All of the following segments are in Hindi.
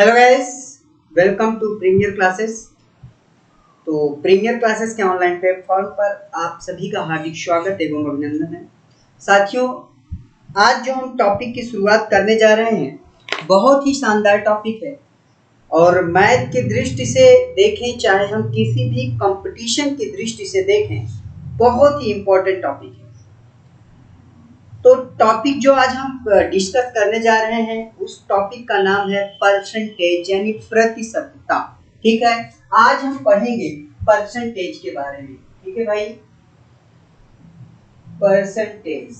Hello guys, welcome to premier classes. तो प्रीमियर क्लासेस के ऑनलाइन प्लेटफॉर्म पर आप सभी का हार्दिक स्वागत एवं अभिनंदन है। साथियों, आज जो हम टॉपिक की शुरुआत करने जा रहे हैं बहुत ही शानदार टॉपिक है और मैथ की दृष्टि से देखें, चाहे हम किसी भी कंपटीशन की दृष्टि से देखें, बहुत ही इम्पोर्टेंट टॉपिक है। तो टॉपिक जो आज हम डिस्कस करने जा रहे हैं उस टॉपिक का नाम है परसेंटेज यानी प्रतिशतता। ठीक है, आज हम पढ़ेंगे परसेंटेज के बारे में। ठीक है भाई, परसेंटेज।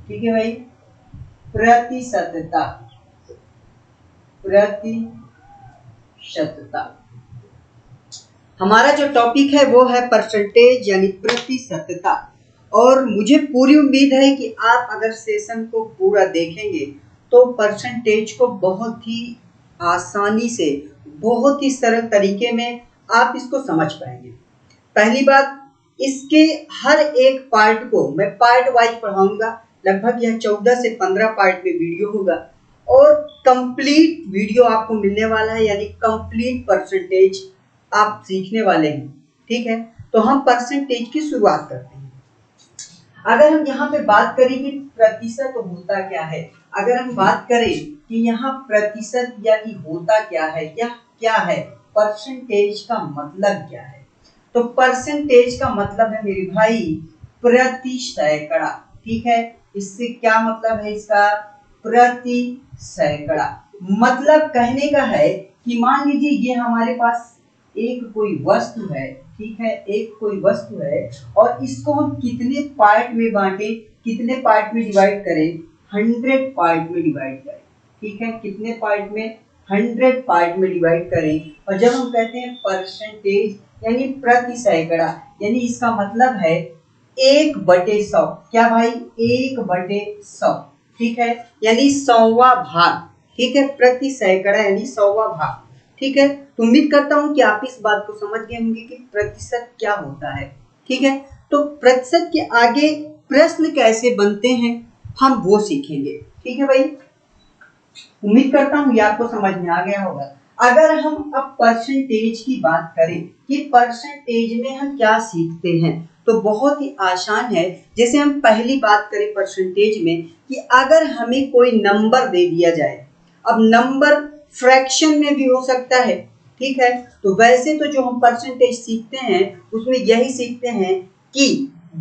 ठीक है भाई, प्रतिशतता। प्रतिशतता हमारा जो टॉपिक है वो है परसेंटेज यानी प्रतिशतता। और मुझे पूरी उम्मीद है कि आप अगर सेशन को पूरा देखेंगे तो परसेंटेज को बहुत ही आसानी से, बहुत ही सरल तरीके में आप इसको समझ पाएंगे। पहली बात, इसके हर एक पार्ट को मैं पार्ट वाइज पढ़ाऊंगा। लगभग यह 14 से 15 पार्ट में वीडियो होगा और कंप्लीट वीडियो आपको मिलने वाला है, यानी कंप्लीट परसेंटेज आप सीखने वाले हैं। ठीक है, तो हम परसेंटेज की शुरुआत करते हैं। अगर हम यहाँ पे बात करें कि प्रतिशत होता क्या है, अगर हम बात करें कि यहाँ प्रतिशत यानी होता क्या है, यह क्या है, परसेंटेज का मतलब क्या है, तो परसेंटेज का मतलब है मेरे भाई प्रति सैकड़ा। ठीक है, इससे क्या मतलब है इसका, प्रति सैकड़ा। मतलब कहने का है कि मान लीजिए ये हमारे पास एक कोई वस्तु है। ठीक है, एक कोई वस्तु है और इसको हम कितने पार्ट में बांटे, कितने पार्ट में डिवाइड करें, 100 पार्ट में डिवाइड करें। ठीक है, कितने पार्ट में, 100 पार्ट में डिवाइड करें। और जब हम कहते हैं परसेंटेज यानी प्रति सैकड़ा, यानी इसका मतलब है 1/100। क्या भाई, 1/100। ठीक है, यानी 100वां भाग। ठीक है, प्रति सैकड़ा यानी 100वां भाग। ठीक है, तो उम्मीद करता हूं कि आप इस बात को समझ गए होंगे कि प्रतिशत क्या होता है। ठीक है, तो प्रतिशत के आगे प्रश्न कैसे बनते हैं हम वो सीखेंगे। ठीक है भाई, उम्मीद करता हूं ये आपको समझ में आ गया होगा। अगर हम अब परसेंटेज की बात करें कि परसेंटेज में हम क्या सीखते हैं, तो बहुत ही आसान है। जैसे हम पहली बात करें परसेंटेज में कि अगर हमें कोई नंबर दे दिया जाए, अब नंबर फ्रैक्शन में भी हो सकता है। ठीक है, तो वैसे तो जो हम परसेंटेज सीखते हैं उसमें यही सीखते हैं कि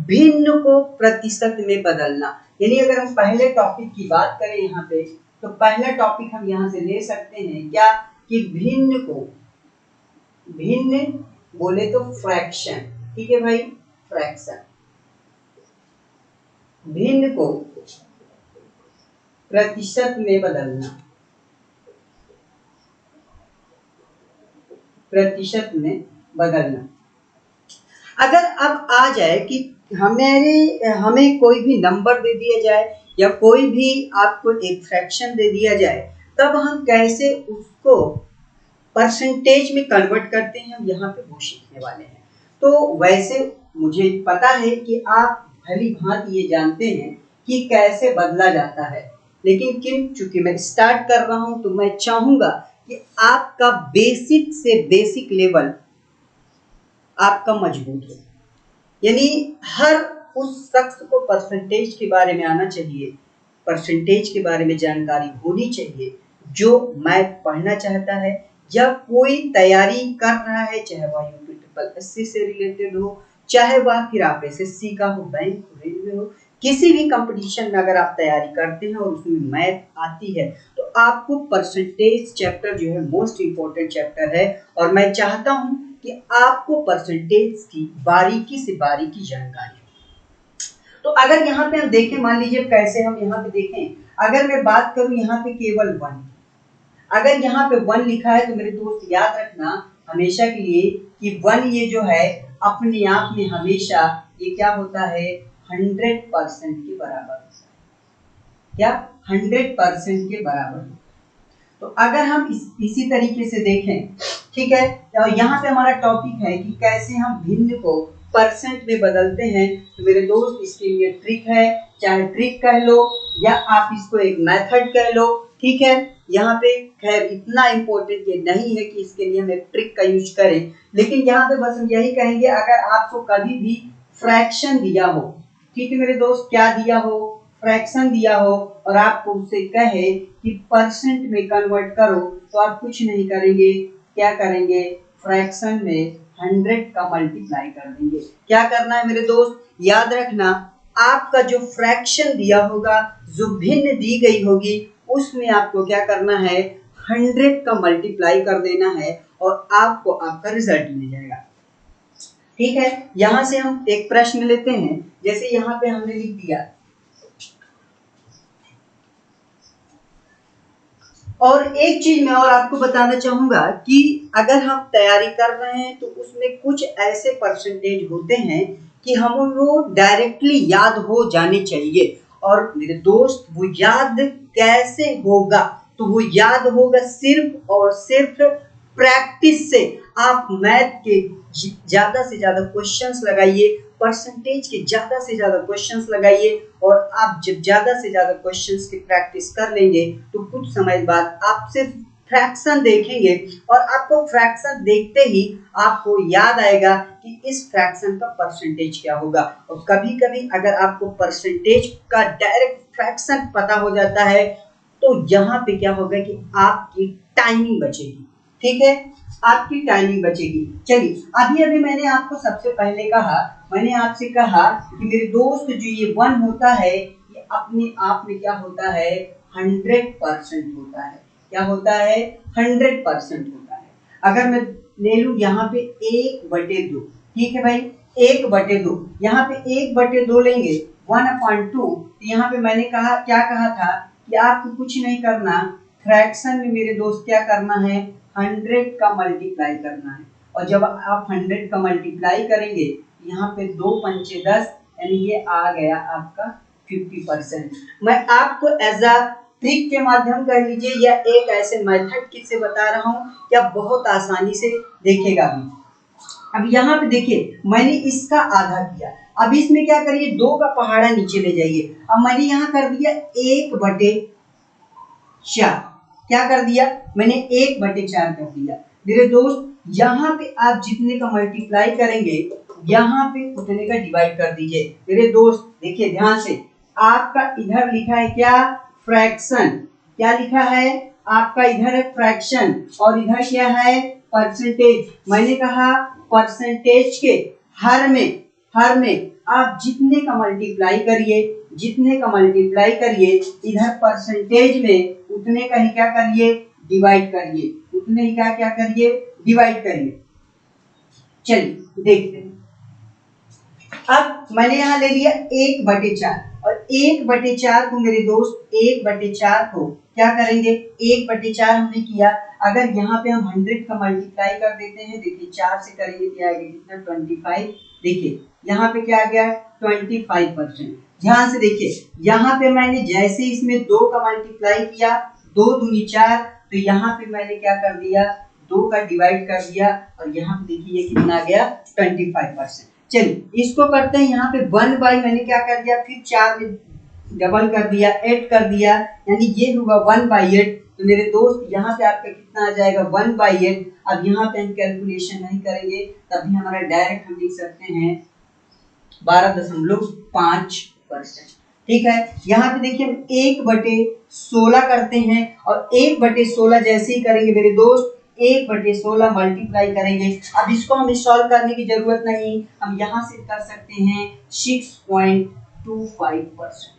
भिन्न को प्रतिशत में बदलना। यानी अगर हम पहले टॉपिक की बात करें यहाँ पे, तो पहला टॉपिक हम यहाँ से ले सकते हैं क्या, कि भिन्न को, भिन्न बोले तो फ्रैक्शन। ठीक है भाई, फ्रैक्शन, भिन्न को प्रतिशत में बदलना, प्रतिशत में बदलना। अगर अब आ जाए कि हमें कोई भी नंबर दे दिया जाए या कोई भी आपको एक फ्रैक्शन दे दिया जाए, तब हम कैसे उसको परसेंटेज में कन्वर्ट करते हैं, हम यहाँ पे वो सीखने वाले हैं। तो वैसे मुझे पता है कि आप भली भांति ये जानते हैं कि कैसे बदला जाता है, लेकिन चूंकि मैं स्टार्ट कर रहा हूं तो मैं चाहूंगा कि आपका बेसिक से बेसिक लेवल आपका मजबूत हो। यानी हर उस शख्स को परसेंटेज के बारे में आना चाहिए, परसेंटेज के बारे में जानकारी होनी चाहिए, जो मैथ पढ़ना चाहता है या कोई तैयारी कर रहा है, चाहे वह यूपी ट्रिपल एससी से रिलेटेड हो, चाहे वह फिर आप एसएससी का हो, बैंक हो, रेलवे हो, किसी भी कंपटीशन में अगर आप तैयारी करते हैं और उसमें मैथ आती है तो आपको परसेंटेज चैप्टर जो है मोस्ट इम्पोर्टेंट चैप्टर है। और मैं चाहता हूं कि आपको परसेंटेज की बारीकी से बारीकी जानकारी हो। तो अगर यहाँ पे हम देखें, मान लीजिए कैसे हम यहाँ पे देखें, अगर मैं बात करूं यहाँ पे केवल 1, अगर यहाँ पे 1 लिखा है तो मेरे दोस्त याद रखना हमेशा के लिए कि 1 ये जो है अपने आप में हमेशा ये क्या होता है, 100% के बराबर होता है। क्या, 100% के बराबर। तो अगर हम इसी तरीके से देखें, ठीक है, तो यहाँ पे हमारा टॉपिक है कि कैसे हम भिन्न को परसेंट में बदलते हैं। तो मेरे दोस्त इसके लिए ट्रिक है, चाहे ट्रिक कह लो या आप इसको एक मेथड कह लो। ठीक है, यहाँ पे खैर इतना इम्पोर्टेंट ये नहीं है कि इसके लिए हम एक ट्रिक का यूज करें, लेकिन यहाँ पे बस हम यही कहेंगे अगर आपको कभी भी फ्रैक्शन दिया हो, ठीक है मेरे दोस्त, क्या दिया हो, फ्रैक्शन दिया हो, और आपको उससे कहे कि परसेंट में कन्वर्ट करो, तो आप कुछ नहीं करेंगे, क्या करेंगे, फ्रैक्शन में 100 का मल्टीप्लाई कर देंगे। क्या करना है मेरे दोस्त, याद रखना, आपका जो फ्रैक्शन दिया होगा, जो भिन्न दी गई होगी, उसमें आपको क्या करना है, 100 का मल्टीप्लाई कर देना है और आपको आपका रिजल्ट मिल जाएगा। ठीक है, यहां से हम एक प्रश्न लेते हैं, जैसे यहां पे हमने लिख दिया, और एक चीज मैं और आपको बताना चाहूंगा कि अगर हम तैयारी कर रहे हैं तो उसमें कुछ ऐसे परसेंटेज होते हैं कि हम वो डायरेक्टली याद हो जाने चाहिए। और मेरे दोस्त वो याद कैसे होगा, तो वो याद होगा सिर्फ और सिर्फ प्रैक्टिस से। आप मैथ के ज्यादा से ज्यादा क्वेश्चंस लगाइए, परसेंटेज के ज्यादा से ज्यादा क्वेश्चंस लगाइए, और आप जब ज्यादा से ज्यादा क्वेश्चंस की प्रैक्टिस कर लेंगे तो कुछ समय बाद आप सिर्फ फ्रैक्शन देखेंगे और आपको फ्रैक्शन देखते ही आपको याद आएगा कि इस फ्रैक्शन का परसेंटेज क्या होगा। और कभी कभी अगर आपको परसेंटेज का डायरेक्ट फ्रैक्शन पता हो जाता है तो यहाँ पे क्या होगा कि आपकी टाइमिंग बचेगी। ठीक है, आपकी टाइमिंग बचेगी। चलिए, अभी अभी मैंने आपको सबसे पहले कहा, मैंने आपसे कहा कि मेरे दोस्त जो ये 1 होता है ये अपने आप में क्या होता है, 100% होता है। क्या होता है, 100% होता है। अगर मैं ले लूं यहाँ पे 1/2, ठीक है भाई, 1/2, यहाँ पे 1/2 लेंगे 1/2, तो यहाँ पे मैंने कहा, क्या कहा था कि आपको कुछ नहीं करना, फ्रैक्शन में मेरे दोस्त क्या करना है, 100 का मल्टीप्लाई करना है। और जब आप 100 का मल्टीप्लाई करेंगे, यहाँ पे 2 पंचे 10, यानी ये आ गया आपका 50%। मैं आपको एज अ ट्रिक के माध्यम कर लीजिए या एक ऐसे मेथड किससे बता रहा हूँ कि आप बहुत आसानी से देखेगा भी। अब यहाँ पे देखिए, मैंने इसका आधा किया, अब इसमें क्या करिए, 2 का पहाड़ा नीचे ले जाइए। अब मैंने यहाँ कर दिया 1/4, क्या कर दिया, मैंने 1/4 कर दिया। मेरे दोस्त यहाँ पे आप जितने का मल्टीप्लाई करेंगे, यहाँ पे उतने का डिवाइड कर दीजिए। मेरे दोस्त देखिए ध्यान से, आपका इधर लिखा है क्या, फ्रैक्शन, क्या लिखा है आपका, इधर है फ्रैक्शन और इधर क्या है, परसेंटेज। मैंने कहा परसेंटेज के हर में आप जितने का मल्टीप्लाई करिए, जितने का मल्टीप्लाई करिए, इधर परसेंटेज में उतने का ही क्या करिए, डिवाइड करिए, उतने ही का क्या करिए, डिवाइड करिए। चलिए देखते हैं, अब मैंने यहाँ ले लिया 1/4, और 1/4 को मेरे दोस्त 1/4 को क्या करेंगे, 1/4 हमने किया, अगर यहाँ पे हम 100 का मल्टीप्लाई कर देते हैं, देखिए 4 से करेंगे क्या आएगा, कितना, 25। देखिए यहाँ पे क्या आ गया, 25%। ध्यान से देखिए, यहाँ पे मैंने जैसे इसमें 2 का मल्टीप्लाई किया, 2 दूनी 4, तो यहाँ पे मैंने क्या कर दिया, 2 का डिवाइड कर दिया, और यहाँ पे देखिए कितना आ गया, 25%। चलिए इसको करते हैं, यहाँ पे 1/, मैंने क्या कर दिया, फिर 4 में डबल कर दिया, 8 कर दिया, यानी ये हुआ 1/8। तो मेरे दोस्त यहाँ पे आपका कितना आ जाएगा, 1/8। अब यहाँ पे हम कैलकुलेशन नहीं करेंगे, तभी हमारा डायरेक्ट हम लिख सकते हैं 12.5%। ठीक है, यहाँ पे देखिए हम 1/16 करते हैं, और 1/16 जैसे ही करेंगे मेरे दोस्त, 1/16 मल्टीप्लाई करेंगे। अब इसको हम सॉल्व करने की जरूरत नहीं, हम यहाँ से कर सकते हैं 6.25%।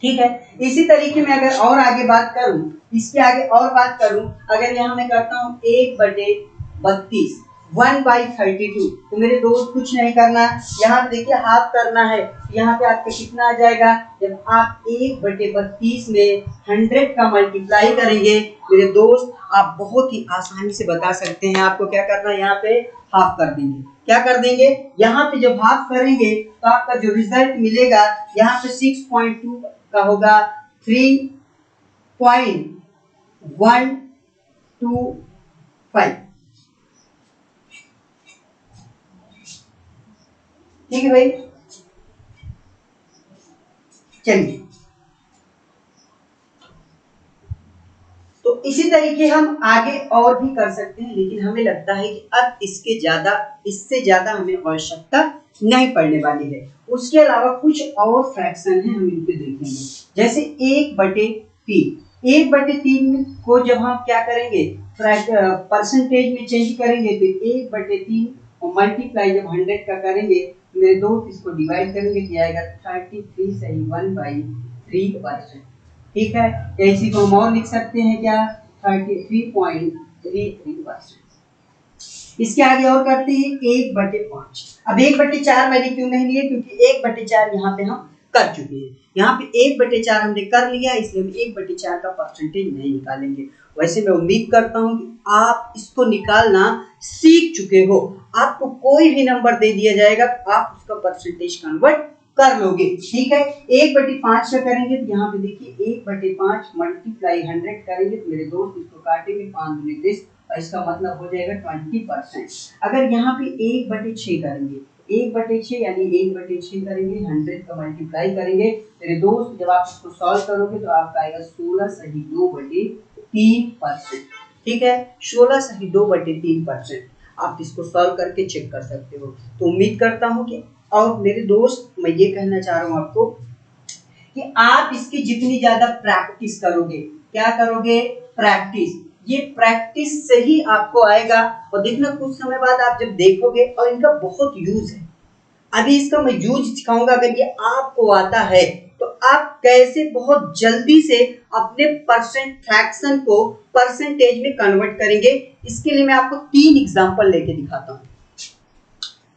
ठीक है, इसी तरीके में अगर और आगे बात करूं, इसके आगे और बात करूं, अगर यहाँ मैं करता हूँ 1/32, 1/32, तो मेरे दोस्त कुछ नहीं करना, यहाँ पे देखिए हाफ करना है, यहाँ पे आपका कितना आ जाएगा, जब आप 1/32 में 100 का मल्टीप्लाई करेंगे मेरे दोस्त, आप बहुत ही आसानी से बता सकते हैं आपको क्या करना है, यहाँ पे हाफ कर देंगे। क्या कर देंगे, यहाँ पे जब हाफ करेंगे तो आपका जो रिजल्ट मिलेगा, यहाँ पे 6.2 का होगा 3.125। ठीक है भाई, चलिए इसी तरीके हम आगे और भी कर सकते हैं, लेकिन हमें लगता है कि अब इससे ज्यादा हमें आवश्यकता नहीं पड़ने वाली है। उसके अलावा कुछ और फ्रैक्शन है, हम इनको देखेंगे। जैसे 1/3, 1/3 को जब हम क्या करेंगे परसेंटेज में चेंज करेंगे तो 1/3 और मल्टीप्लाई जब 100 का करेंगे मेरे दोस्त इसको डिवाइड करेंगे तो आएगा 33 सही 1/3%। ठीक है, इसी को हम और लिख सकते हैं क्या 33.33%। इसके आगे और करते हैं 1/5। अब 1/4 मैंने क्यों नहीं लिया, क्योंकि 1/4 यहाँ पे हम कर चुके हैं। यहाँ पे 1/4 हमने कर लिया, इसलिए हम 1/4 का परसेंटेज नहीं निकालेंगे। वैसे मैं उम्मीद करता हूँ कि आप इसको निकालना सीख चुके हो। आपको कोई भी नंबर दे दिया जाएगा, आप उसका परसेंटेज कन्वर्ट कर लोगे। ठीक है, 1/5 का करेंगे तो यहाँ पे देखिए 1/5 मल्टीप्लाई 100 करेंगे तो मेरे दोस्त इसको काटेंगे 5 दूनी 10, और इसका मतलब हो जाएगा 20%। अगर यहाँ पे 1/6 करेंगे, 1/6 यानी 1/6 करेंगे, 100 का मल्टीप्लाई करेंगे मेरे दोस्त, जब आप इसको सॉल्व करोगे तो आपका आएगा 16 सही 2/3%। ठीक है, 16 सही 2/3%। आप इसको सॉल्व करके चेक कर सकते हो। तो उम्मीद करता हूँ कि, और मेरे दोस्त मैं ये कहना चाह रहा हूँ आपको कि आप इसकी जितनी ज्यादा प्रैक्टिस करोगे, क्या करोगे प्रैक्टिस, ये प्रैक्टिस से ही आपको आएगा। और देखना कुछ समय बाद आप जब देखोगे, और इनका बहुत यूज है, अभी इसका मैं यूज सिखाऊंगा। अगर ये आपको आता है तो आप कैसे बहुत जल्दी से अपने परसेंट फ्रैक्शन को परसेंटेज में कन्वर्ट करेंगे। इसके लिए मैं आपको 3 एग्जांपल लेके दिखाता हूँ।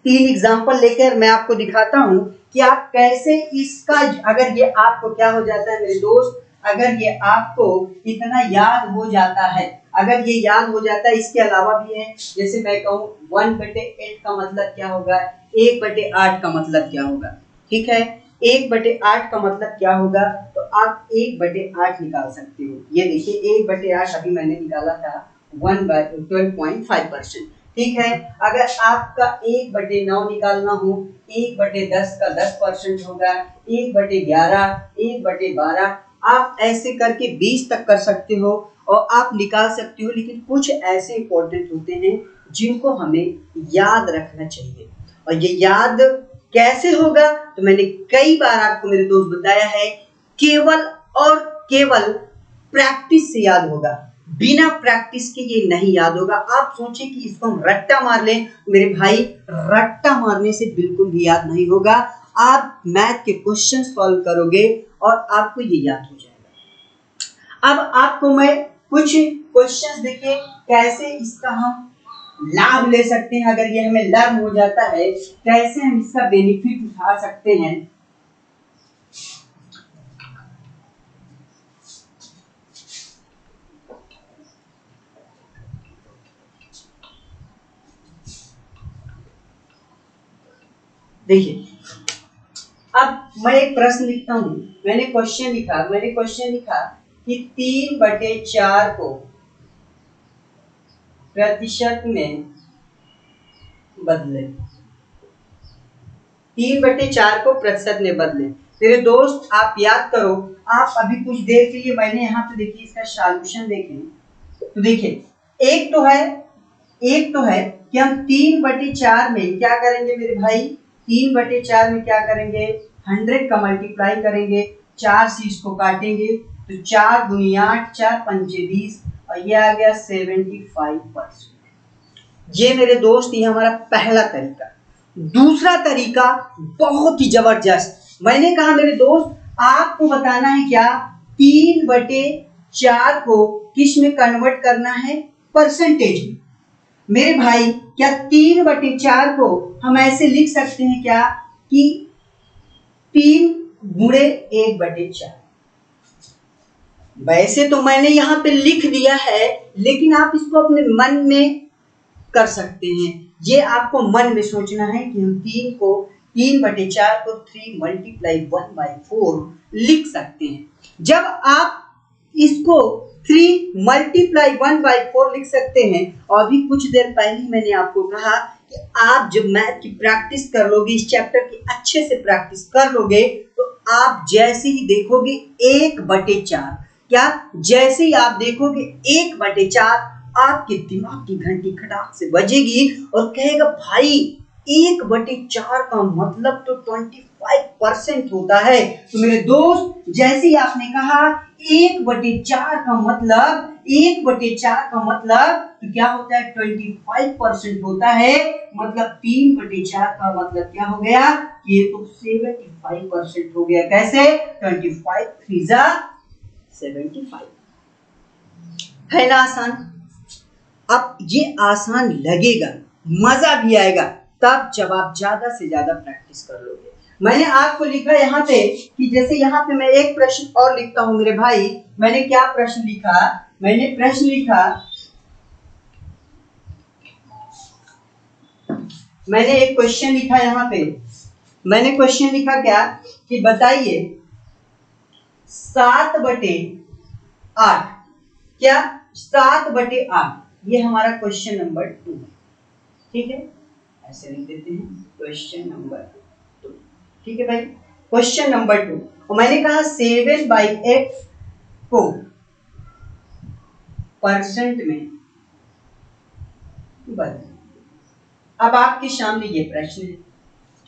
3 एग्जांपल लेकर मैं आपको दिखाता हूँ कि आप कैसे इसका, अगर ये आपको क्या हो जाता है मेरे दोस्त, अगर ये आपको इतना याद हो जाता है, अगर ये याद हो जाता है, इसके अलावा भी है। जैसे मैं कहूँ 1/8 का मतलब क्या होगा, 1/8 का मतलब क्या होगा। ठीक है, 1/8 का मतलब क्या होगा, तो आप 1/8 निकाल सकते हो। ये देखिए 1/8 अभी मैंने निकाला था 1/12.5%। ठीक है, अगर आपका 1/9 निकालना हो, 1/10 का 10% होगा, 1/11, 1/12, आप ऐसे करके 20 तक कर सकते हो और आप निकाल सकते हो। लेकिन कुछ ऐसे इंपॉर्टेंट होते हैं जिनको हमें याद रखना चाहिए, और ये याद कैसे होगा, तो मैंने कई बार आपको मेरे दोस्त बताया है, केवल और केवल प्रैक्टिस से याद होगा। बिना प्रैक्टिस के ये नहीं याद होगा। आप सोचें कि इसको हम रट्टा मार लें, मेरे भाई रट्टा मारने से बिल्कुल भी याद नहीं होगा। आप मैथ के क्वेश्चन सॉल्व करोगे और आपको ये याद हो जाएगा। अब आपको मैं कुछ क्वेश्चंस देखिए कैसे इसका हम लाभ ले सकते हैं। अगर ये हमें लर्न हो जाता है, कैसे हम इसका बेनिफिट उठा सकते हैं। देखिए, अब मैं एक प्रश्न लिखता हूं। मैंने क्वेश्चन लिखा कि 3/4 को प्रतिशत में बदले, 3/4 को प्रतिशत में बदले। मेरे दोस्त आप याद करो, आप अभी कुछ देर के लिए, मैंने यहाँ पे देखिए इसका सॉल्यूशन देखें तो देखिए एक तो है कि हम 3/4 में क्या करेंगे मेरे भाई, 3/4 में क्या करेंगे, 100 का मल्टीप्लाई करेंगे, 4 से इसको काटेंगे तो 4 दूनी 8, 4 पंचे 20, और ये आ गया 75%। ये मेरे दोस्त ये हमारा पहला तरीका। दूसरा तरीका बहुत ही जबरदस्त, मैंने कहा मेरे दोस्त आपको बताना है क्या, 3/4 को किस में कन्वर्ट करना है, परसेंटेज में। मेरे भाई क्या 3/4 को हम ऐसे लिख सकते हैं क्या कि 3 गुणे 1/4। वैसे तो मैंने यहाँ पे लिख दिया है, लेकिन आप इसको अपने मन में कर सकते हैं। ये आपको मन में सोचना है कि हम 3/4 को 3 मल्टीप्लाई 1/4 लिख सकते हैं। जब आप इसको 3 मल्टीप्लाई 1/4 लिख सकते हैं, और अभी कुछ देर पहले मैंने आपको कहा कि आप जब मैथ की प्रैक्टिस कर लोगे, इस चैप्टर की अच्छे से प्रैक्टिस कर लोगे, तो आप जैसे ही देखोगे 1/4 क्या जैसे ही आप देखोगे 1/4 आपके दिमाग की घंटी खटाक से बजेगी और कहेगा भाई 1/4 का मतलब तो 25% होता है। तो मेरे दोस्त जैसे ही आपने कहा 1/4 का मतलब 1/4 का मतलब तो क्या होता है 25% होता है, मतलब 3/4 का मतलब क्या हो गया, ये तो 75% हो गया। कैसे 25 3 जा 75 है ना आसान। अब ये आसान लगेगा, मजा भी आएगा तब जब आप ज्यादा से ज्यादा प्रैक्टिस कर लोगे। मैंने आपको लिखा यहाँ पे कि जैसे यहाँ पे मैं एक प्रश्न और लिखता हूं मेरे भाई। मैंने क्या प्रश्न लिखा, मैंने प्रश्न लिखा, मैंने एक क्वेश्चन लिखा यहाँ पे। मैंने क्वेश्चन लिखा क्या कि बताइए 7/8, क्या 7/8, ये हमारा क्वेश्चन नंबर 2 है। ठीक है, ऐसे लिख देते हैं क्वेश्चन नंबर 2। ठीक है भाई, क्वेश्चन नंबर 2। और मैंने कहा 7/8 को परसेंट में बदल। अब आपके सामने ये प्रश्न है,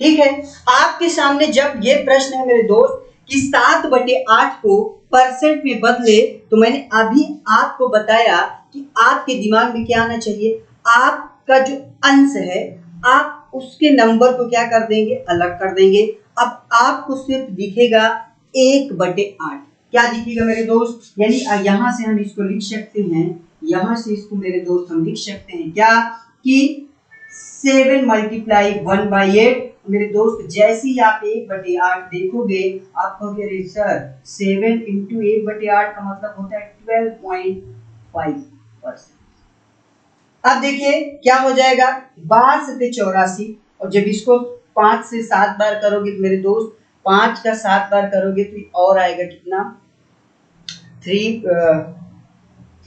ठीक है, आपके सामने जब ये प्रश्न है मेरे दोस्त कि 7/8 को परसेंट में बदले, तो मैंने अभी आपको बताया कि आपके दिमाग में क्या आना चाहिए, आपका जो अंश है आप उसके नंबर को क्या कर देंगे, अलग कर देंगे। अब आपको सिर्फ दिखेगा 1/8। क्या दिखेगा मेरे दोस्त, यानी यहां से हम इसको लिख सकते हैं, यहां से इसको मेरे दोस्त हम लिख सकते हैं क्या कि 7 मल्टीप्लाई 1/8। मेरे दोस्त जैसे ही आप 1/8 देखोगे आप कहोगे अरे सर 7 इंटू 1/8 का मतलब होता है 12.5%। अब देखिए क्या हो जाएगा, 12 से 84, और जब इसको 5 से 7 बार करोगे तो मेरे दोस्त 5 का 7 बार करोगे तो और आएगा कितना 3।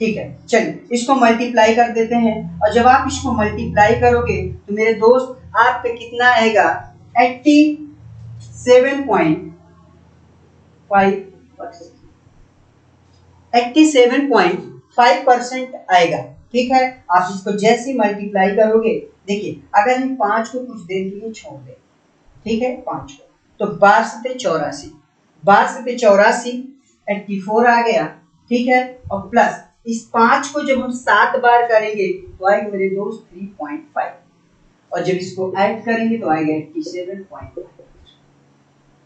ठीक है, चलिए इसको मल्टीप्लाई कर देते हैं, और जब आप इसको मल्टीप्लाई करोगे तो मेरे दोस्त आप पे कितना आएगा 87.5%, 87.5% आएगा। ठीक है, आप इसको जैसे मल्टीप्लाई करोगे, देखिए अगर हम 5 को कुछ देर के लिए छोड़ दें, ठीक है 5 को, तो 12 से 84, 12 से 84 84 आ गया। ठीक है, और प्लस इस 5 को जब हम 7 बार करेंगे तो आएगा मेरे दोस्त 3.5, और जब इसको ऐड करेंगे तो आएगा 87.5।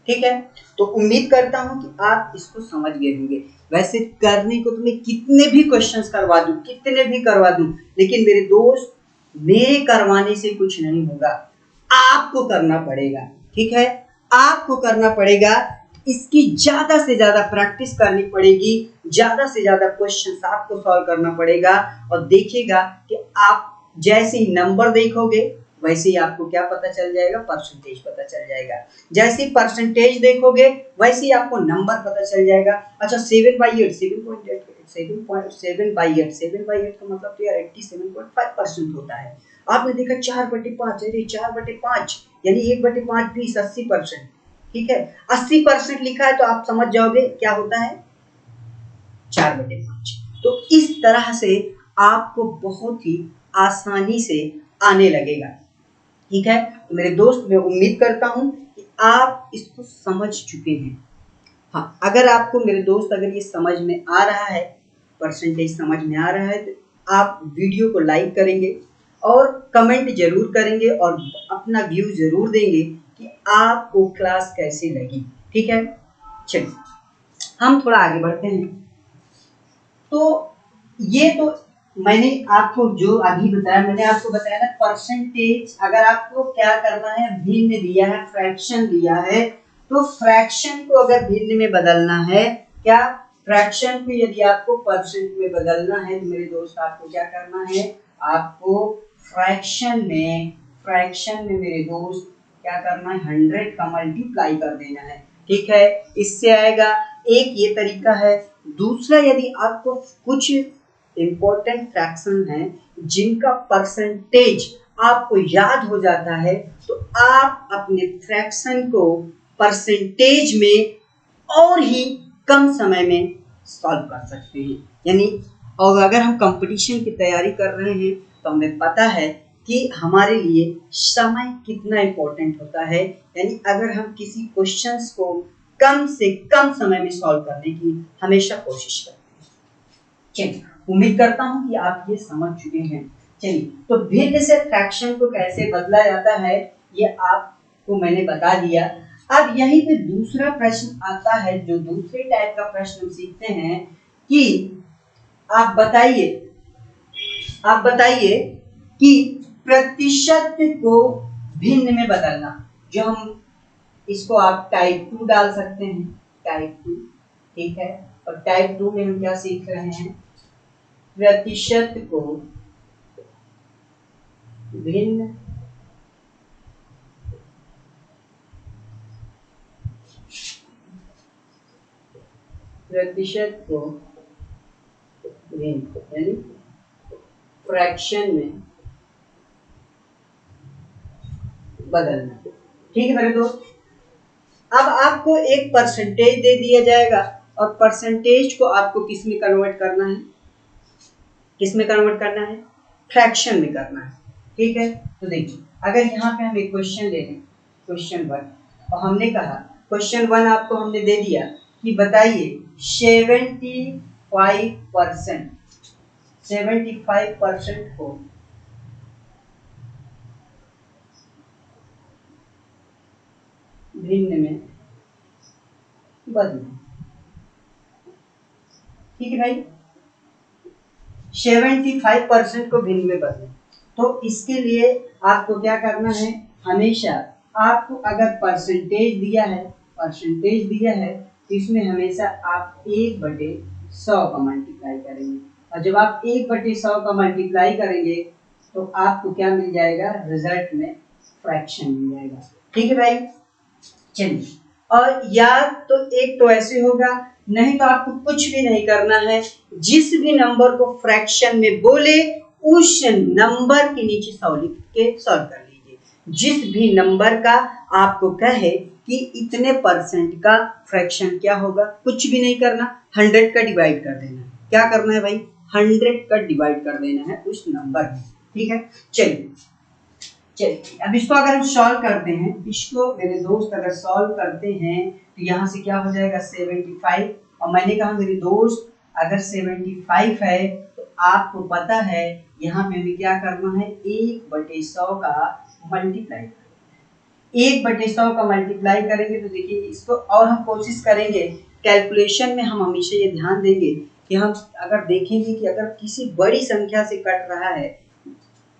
ठीक है, तो उम्मीद करता हूं कि आप इसको समझ गए होंगे। वैसे करने को तो मैं कितने भी क्वेश्चंस करवा दूं, कितने भी करवा दूं, लेकिन मेरे दोस्त मेरे करवाने से कुछ नहीं होगा, आपको करना पड़ेगा। ठीक है, आपको करना पड़ेगा, इसकी ज्यादा से ज्यादा प्रैक्टिस करनी पड़ेगी, ज्यादा से ज्यादा क्वेश्चंस आपको सॉल्व करना पड़ेगा, और देखिएगा कि आप जैसे ही नंबर देखोगे वैसे ही आपको क्या पता चल जाएगा, परसेंटेज पता चल जाएगा। जैसे ही परसेंटेज देखोगे वैसे ही आपको नंबर पता चल जाएगा। अच्छा 7/8, 7.8, 7/8, 7/8 का मतलब तो यार 87.5% होता है। आपने देखा 4/5, अरे 4/5 यानी 1/5 20, 80%। ठीक है, 80% लिखा है तो आप समझ जाओगे क्या होता है 4/5। तो इस तरह से आपको बहुत ही आसानी से आने लगेगा। ठीक है, तो मेरे दोस्त मैं उम्मीद करता हूं कि आप इसको समझ चुके हैं। हाँ, अगर आपको मेरे दोस्त अगर ये समझ में आ रहा है, परसेंटेज समझ में आ रहा है, तो आप वीडियो को लाइक करेंगे और कमेंट जरूर करेंगे और अपना व्यू जरूर देंगे कि आपको क्लास कैसी लगी। ठीक है, चलिए हम थोड़ा आगे बढ़ते हैं। तो ये तो मैंने आपको जो अभी बताया, मैंने आपको बताया ना परसेंटेज, अगर आपको क्या करना है, भिन्न दिया है, फ्रैक्शन दिया है, तो फ्रैक्शन को अगर भिन्न में बदलना है, क्या फ्रैक्शन को यदि आपको परसेंट में बदलना है तो मेरे दोस्त आपको क्या करना है, आपको फ्रैक्शन में मेरे दोस्त क्या करना है 100 का मल्टीप्लाई कर देना है। ठीक है, इससे आएगा, एक ये तरीका है। दूसरा, यदि आपको कुछ इंपॉर्टेंट फ्रैक्शन है जिनका परसेंटेज आपको याद हो जाता है, तो आप अपने फ्रैक्शन को परसेंटेज में और ही कम समय में सॉल्व कर सकते हैं। यानी और अगर हम कंपटीशन की तैयारी कर रहे हैं तो हमें पता है कि हमारे लिए समय कितना इम्पोर्टेंट होता है। यानी अगर हम किसी क्वेश्चंस को कम से कम समय में सॉल्व करने की हमेशा कोशिश करते हैं। चलिए, उम्मीद करता हूं कि आप ये समझ चुके हैं। चलिए, तो भिन्न से फ्रैक्शन को कैसे बदला जाता है ये आपको मैंने बता दिया। अब यहीं पे दूसरा प्रश्न आता है, जो दूसरे टाइप का प्रश्न हम सीखते हैं कि आप बताइए कि प्रतिशत को भिन्न में बदलना। जो हम इसको आप टाइप 2 डाल सकते हैं, टाइप 2, ठीक है। और टाइप 2 में हम क्या सीख रहे हैं? प्रतिशत को भिन्न यानी फ्रैक्शन में बदलना। ठीक है मेरे दोस्त। अब आपको एक परसेंटेज दे दिया जाएगा और परसेंटेज को आपको किस में कन्वर्ट करना है? फ्रैक्शन में करना है। ठीक है, तो देखिए, अगर यहाँ पे हम एक क्वेश्चन ले लें, क्वेश्चन 1, और हमने कहा क्वेश्चन 1 आपको हमने दे दिया कि बताइए 75% को भिन्न में बदलें। ठीक है भाई, 75% को भिन्न में बदलें। तो इसके लिए आपको क्या करना है? हमेशा आपको अगर परसेंटेज दिया है तो इसमें हमेशा आप 1/100 का मल्टीप्लाई करेंगे। और जब आप 1/100 का मल्टीप्लाई करेंगे तो आपको क्या मिल जाएगा? रिजल्ट में फ्रैक्शन मिल जाएगा। ठीक है भाई, चलिए। और या तो एक तो ऐसे होगा, नहीं तो आपको कुछ भी नहीं करना है। जिस भी नंबर को फ्रैक्शन में बोले उस नंबर के नीचे 100 लिख के सॉल्व कर लीजिए। जिस भी नंबर का आपको कहे कि इतने परसेंट का फ्रैक्शन क्या होगा, कुछ भी नहीं करना, 100 का डिवाइड कर देना। क्या करना है भाई? 100 का डिवाइड कर देना है उस नंबर में। ठीक है, चलिए अब इसको अगर हम सॉल्व करते हैं, इसको मेरे दोस्त अगर सॉल्व करते हैं तो यहाँ से क्या हो जाएगा? 75। और मैंने कहा मेरे दोस्त अगर 75 है तो आपको पता है यहाँ पे हमें क्या करना है? 1/100 का मल्टीप्लाई। 1/100 का मल्टीप्लाई करेंगे तो देखिए इसको, और हम कोशिश करेंगे कैलकुलेशन में हम हमेशा ये ध्यान देंगे कि हम अगर देखेंगे कि अगर किसी बड़ी संख्या से कट रहा है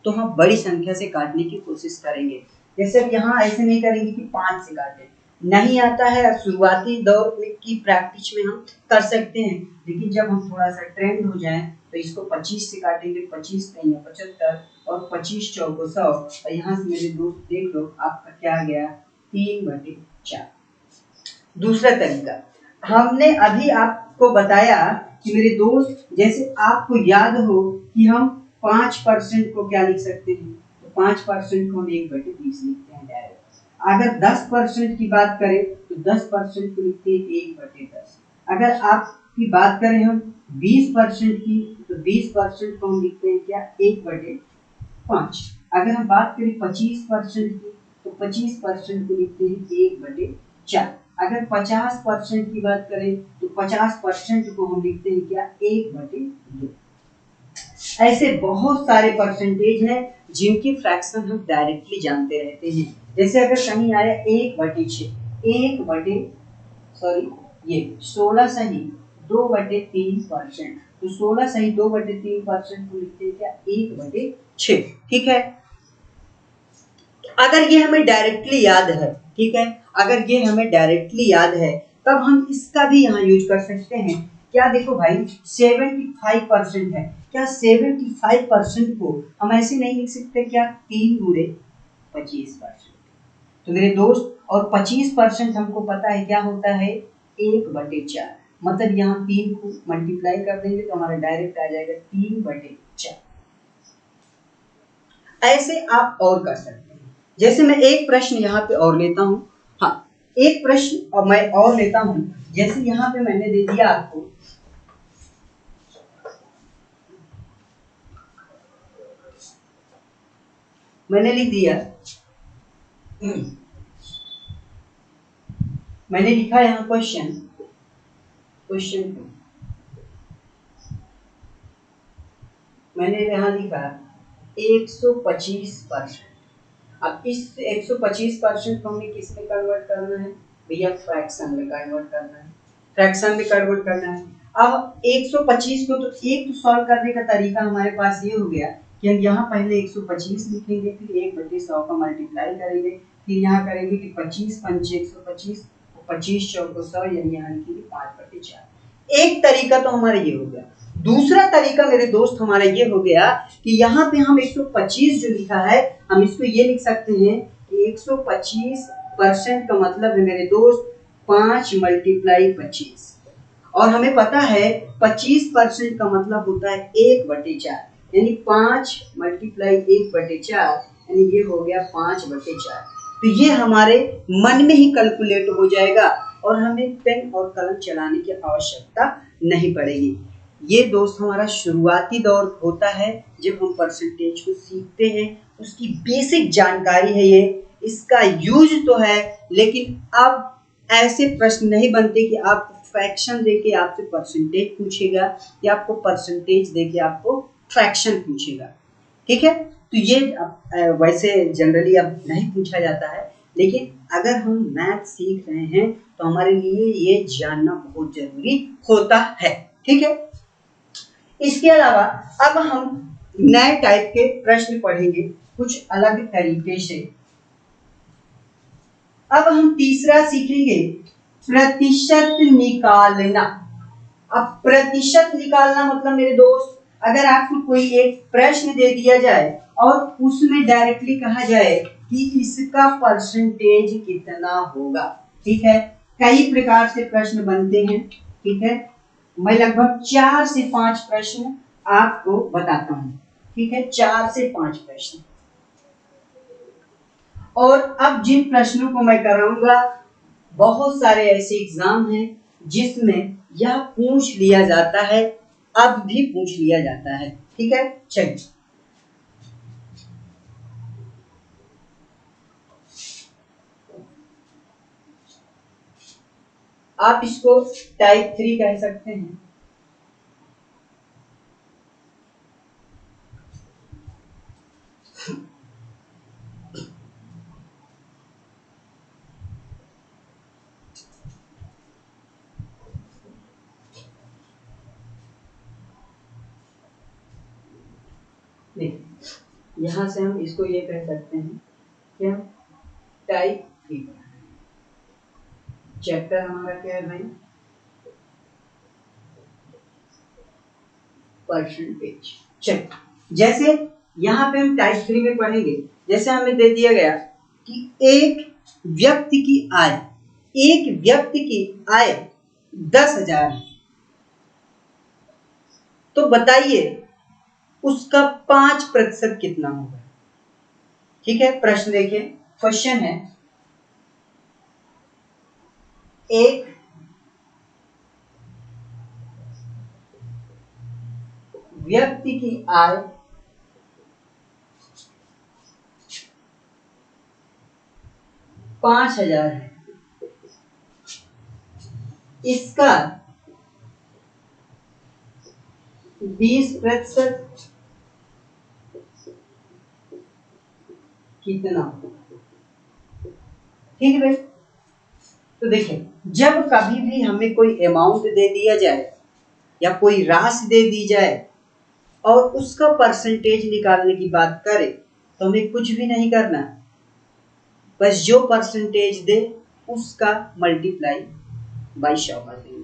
तो हम बड़ी संख्या से काटने की कोशिश करेंगे। जैसे यहाँ ऐसे नहीं करेंगे कि 5 से काटें, नहीं आता है। शुरुआती दौर में की प्रैक्टिस में हम कर सकते हैं, लेकिन जब हम थोड़ा सा ट्रेंड हो जाएं तो इसको 25 से काटेंगे। 25 नहीं है 75, और 25 चौको 100। और यहाँ से मेरे दोस्त देख लो आपका क्या आ गया? 3/4। दूसरा तरीका हमने अभी आपको बताया कि मेरे दोस्त, जैसे आपको याद हो कि हम 5% को क्या लिख सकते हैं? तो 5% को हम 1/20 लिखते हैं डायरेक्ट। अगर 10% की बात करें तो 10% को लिखते हैं 1/10। अगर आपकी बात करें हम 20% की तो 20% को हम लिखते हैं क्या? 1/5। अगर हम बात करें 25% की तो 25% को लिखते हैं 1/4। अगर 50% की बात करें तो 50% को हम लिखते हैं क्या? 1/2। ऐसे बहुत सारे परसेंटेज हैं जिनकी फ्रैक्शन हम डायरेक्टली जानते रहते हैं। जैसे अगर कहीं आया 1/6, ये 16 सही 2/3%, तो 16 सही 2/3% को लिखते हैं क्या? 1/6। ठीक है, अगर ये हमें डायरेक्टली याद है, ठीक है, अगर ये हमें डायरेक्टली याद है तब हम इसका भी यहाँ यूज कर सकते हैं। क्या देखो भाई 75% है, क्या 75% को हम ऐसे नहीं लिख सकते क्या? 3 × 25%। तो मेरे दोस्त, और 25% हमको पता है क्या होता है? 1/4। मतलब यहाँ 3 को मल्टीप्लाई कर देंगे तो हमारा डायरेक्ट आ जाएगा 3/4। ऐसे आप और कर सकते हैं। जैसे मैं एक प्रश्न यहाँ पे और लेता हूँ, हाँ एक प्रश्न और मैं और लेता हूँ। जैसे यहाँ पे मैंने दे दिया आपको मैंने लिख दिया, मैंने लिखा यहाँ क्वेश्चन 2, मैंने यहाँ लिखा 125%। अब इस 125% को हमें किस में कन्वर्ट करना है भैया, फ्रैक्शन में कन्वर्ट करना है, फ्रैक्शन में कन्वर्ट करना है। अब 125 को तो एक तो सॉल्व करने का तरीका हमारे पास ये हो गया कि हम यहाँ पहले 125 लिखेंगे, फिर 1/100 का मल्टीप्लाई करेंगे, फिर यहाँ करेंगे कि 25 पंचे 125, 25 चौको 100, यानी यहाँ लिखेंगे 5/4। एक तरीका तो हमारा ये हो गया। दूसरा तरीका मेरे दोस्त हमारा ये हो गया कि यहाँ पे हम 125 जो लिखा है, हम इसको ये लिख सकते हैं कि 125% का मतलब है मेरे दोस्त 5 × 25, और हमें पता है 25% का मतलब होता है 1/4, यानी 5 × 1/4, यानी ये हो गया 5/4। तो ये हमारे मन में ही कैलकुलेट हो जाएगा और हमें पेन और कलम चलाने की आवश्यकता नहीं पड़ेगी। ये दोस्त हमारा शुरुआती दौर होता है जब हम परसेंटेज को सीखते हैं, उसकी बेसिक जानकारी है ये, इसका यूज तो है, लेकिन अब ऐसे प्रश्न नहीं बनते कि आपको फ्रैक्शन देके आपसे परसेंटेज पूछेगा या आपको परसेंटेज देके आपको फ्रैक्शन पूछेगा। ठीक है, तो ये वैसे जनरली अब नहीं पूछा जाता है, लेकिन अगर हम मैथ सीख रहे हैं तो हमारे लिए ये जानना बहुत जरूरी होता है। ठीक है, इसके अलावा अब हम नए टाइप के प्रश्न पढ़ेंगे कुछ अलग तरीके से। अब हम तीसरा सीखेंगे प्रतिशत निकालना। अब प्रतिशत निकालना मतलब मेरे दोस्त, अगर आपको कोई एक प्रश्न दे दिया जाए और उसमें डायरेक्टली कहा जाए कि इसका परसेंटेज कितना होगा। ठीक है, कई प्रकार से प्रश्न बनते हैं। ठीक है, मैं लगभग 4 से 5 प्रश्न आपको बताता हूं। ठीक है, 4 से 5 प्रश्न। और अब जिन प्रश्नों को मैं कराऊंगा, बहुत सारे ऐसे एग्जाम हैं जिसमें यह पूछ लिया जाता है, अब भी पूछ लिया जाता है। ठीक है, चलिए आप इसको टाइप 3 कह सकते हैं। देखिए, यहां से हम इसको ये कह सकते हैं कि हम टाइप 3 चैप्टर हमारा क्या है भाई, परसेंटेज। चलिए, जैसे यहाँ पे हम टाइप 3 में पढ़ेंगे, जैसे हमें दे दिया गया कि एक व्यक्ति की आय, एक व्यक्ति की आय 10,000 है, तो बताइए उसका 5% कितना होगा। ठीक है, प्रश्न देखिए, क्वेश्चन है एक व्यक्ति की आय 5,000 है, इसका 20% कितना। ठीक है भाई, तो देखिए, जब कभी भी हमें कोई अमाउंट दे दिया जाए या कोई राशि दे दी जाए और उसका परसेंटेज निकालने की बात करें तो हमें कुछ भी नहीं करना, बस जो परसेंटेज दे उसका मल्टीप्लाई बाई 100 कर देंगे।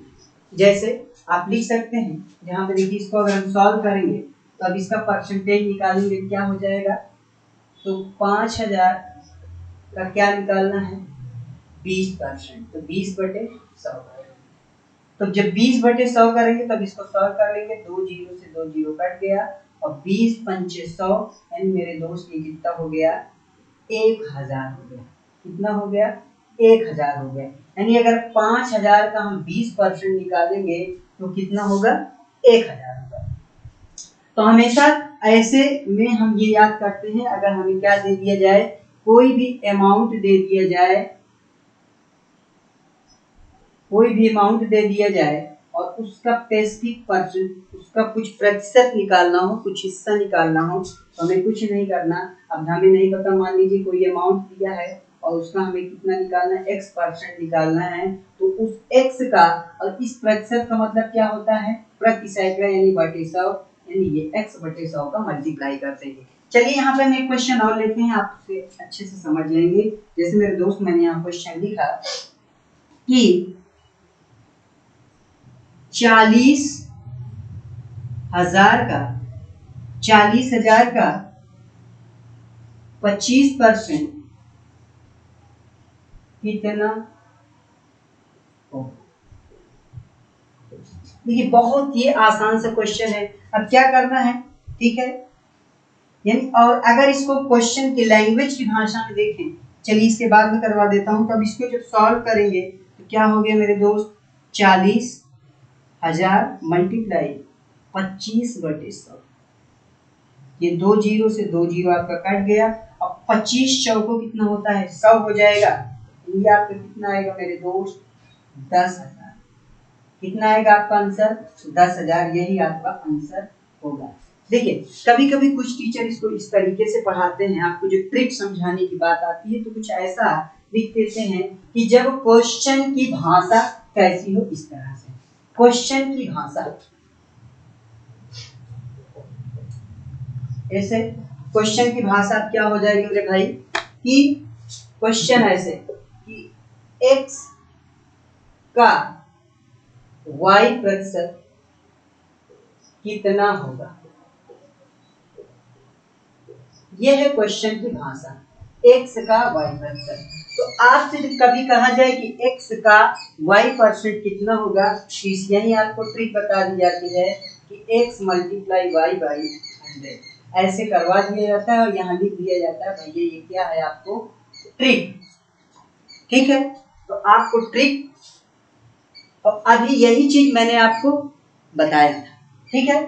जैसे आप लिख सकते हैं, जहां पे देखिए इसको अगर हम सॉल्व करेंगे तो अब इसका परसेंटेज निकालेंगे, क्या हो जाएगा, तो 5,000 का क्या निकालना है 20%, तो 20/100 करेंगे। तो जब 20/100 करेंगे तब इसको सॉल्व कर लेंगे, 2 जीरो से 2 जीरो कट गया और 20 पंचे 100, यानी मेरे दोस्त ये कितना हो गया 1,000 हो गया। कितना हो गया 1,000 हो गया, यानी अगर 5,000 का हम 20% निकालेंगे तो कितना होगा 1,000 होगा। तो तो हमेशा ऐसे में हम ये याद करते हैं, अगर हमें क्या दे दिया जाए, कोई भी अमाउंट दे दिया जाए, कोई भी अमाउंट दे दिया जाए और उसका स्पेसिफिक परसेंट, उसका कुछ प्रतिशत निकालना हो, कुछ हिस्सा निकालना हो, तो हमें कुछ नहीं करना। अब हमें नहीं पता, मान लीजिए कोई अमाउंट दिया है और उसका हमें कितना निकालना है, x% निकालना है, तो उस x का, और इस प्रतिशत का मतलब क्या होता है, प्रति सैकड़ा यानी बटे 100, यानी ये x बटे 100 का मल्टीप्लाई कर देंगे। चलिए यहाँ पे हम एक क्वेश्चन और लेते हैं, आप उसे अच्छे से समझ लेंगे। जैसे मेरे दोस्त, मैंने यहाँ क्वेश्चन लिखा कि 40,000 का 25% कितना हो। देखिए बहुत ही आसान सा क्वेश्चन है। अब क्या करना है, ठीक है, यानी और अगर इसको क्वेश्चन की लैंग्वेज की भाषा में देखें, चलिए इसके बाद में करवा देता हूं। तब इसको जब सॉल्व करेंगे तो क्या हो गया मेरे दोस्त, 40,000 मल्टीप्लाई 25/100, ये 2 जीरो से 2 जीरो आपका कट गया। अब 25 चौको कितना होता है, 100 हो जाएगा। ये आपका कितना आएगा मेरे दोस्त, 10,000। कितना आएगा आपका आंसर, 10,000। यही आपका आंसर होगा। देखिए कभी कभी कुछ टीचर इसको इस तरीके से पढ़ाते हैं, आपको जो ट्रिक समझाने की बात आती है तो कुछ ऐसा लिख देते हैं कि जब क्वेश्चन की भाषा कैसी हो, इस तरह से क्वेश्चन की भाषा ऐसे। क्वेश्चन की भाषा क्या हो जाएगी मेरे भाई, कि क्वेश्चन ऐसे कि x का y% कितना होगा, यह है क्वेश्चन की भाषा, x का y%। तो आपसे कभी कहा जाए कि x का y% कितना होगा, यही आपको ट्रिक बता दी जाती है कि x × y/100 ऐसे करवा दिया जाता है और यहाँ लिख दिया जाता है भैया ये क्या है, आपको ट्रिक। ठीक है, तो आपको ट्रिक, और अभी यही चीज मैंने आपको बताया था। ठीक है,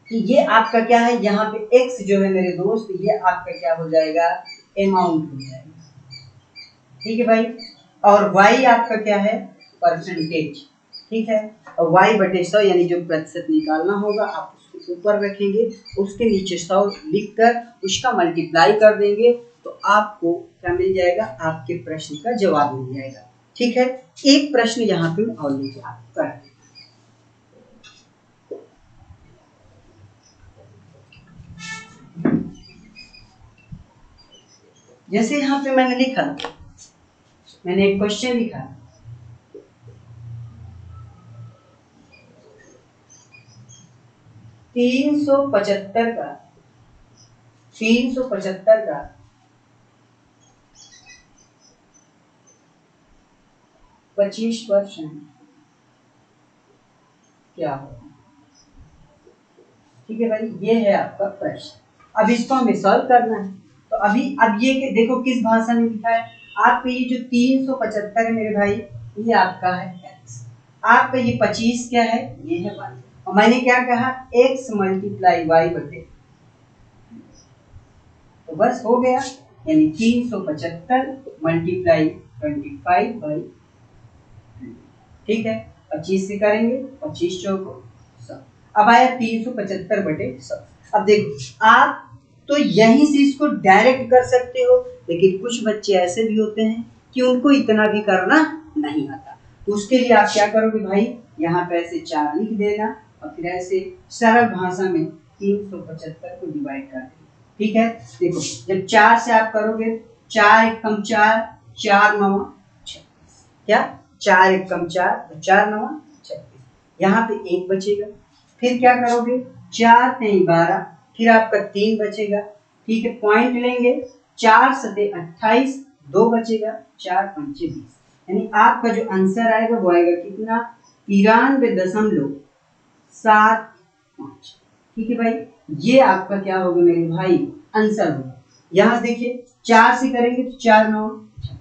कि ये आपका क्या है, यहाँ पे x जो है मेरे दोस्त, ये आपका क्या हो जाएगा, अमाउंट हो जाएगा। ठीक है भाई, और y आपका क्या है, परसेंटेज। ठीक है, और y/100 यानी जो प्रतिशत निकालना होगा, आप उसको ऊपर रखेंगे, उसके नीचे 100 लिखकर उसका मल्टीप्लाई कर देंगे, तो आपको क्या मिल जाएगा, आपके प्रश्न का जवाब मिल जाएगा। ठीक है, एक प्रश्न यहाँ पे और लीजिए आप कर, जैसे यहाँ पे मैंने लिखा, मैंने एक क्वेश्चन लिखा, तीन सौ पचहत्तर का 25% क्या होगा। ठीक है भाई, ये है आपका प्रश्न। अब इसको हमें सॉल्व करना है, तो अब ये देखो किस भाषा में लिखा है। आपका ये जो 375 है मेरे भाई, ये आपका है x, आपका ये 25 क्या है, ये है y, और मैंने क्या कहा, x × y/, तो बस हो गया, यानी 375 × 25/, ठीक है, 25 से करेंगे, 25 चौको 100, अब आया 375/100। अब देखो आप तो यहीं से इसको डायरेक्ट कर सकते हो, लेकिन कुछ बच्चे ऐसे भी होते हैं कि उनको इतना भी करना नहीं आता, तो उसके लिए आप क्या करोगे भाई, यहाँ पे ऐसे 4 लिख देना और फिर ऐसे सरल भाषा में 375 को डिवाइड कर देना। ठीक है, देखो जब 4 से आप करोगे, 4 × 1 = 4, 4 × 9 = 36, क्या 4 × 1 = 4, तो 4 × 9 = 36, यहाँ पे 1 बचेगा। फिर क्या करोगे, 4 × 3 = 12, फिर आपका 3 बचेगा। ठीक है, पॉइंट लेंगे, 4 × 7 = 28, 2 बचेगा, 4 × 5 = 20, यानी आपका जो आंसर आएगा वो आएगा कितना, 93.75। ठीक है भाई, ये आपका क्या होगा मेरे भाई, आंसर होगा। यहाँ देखिए 4 से करेंगे तो 4 × 9 = 36,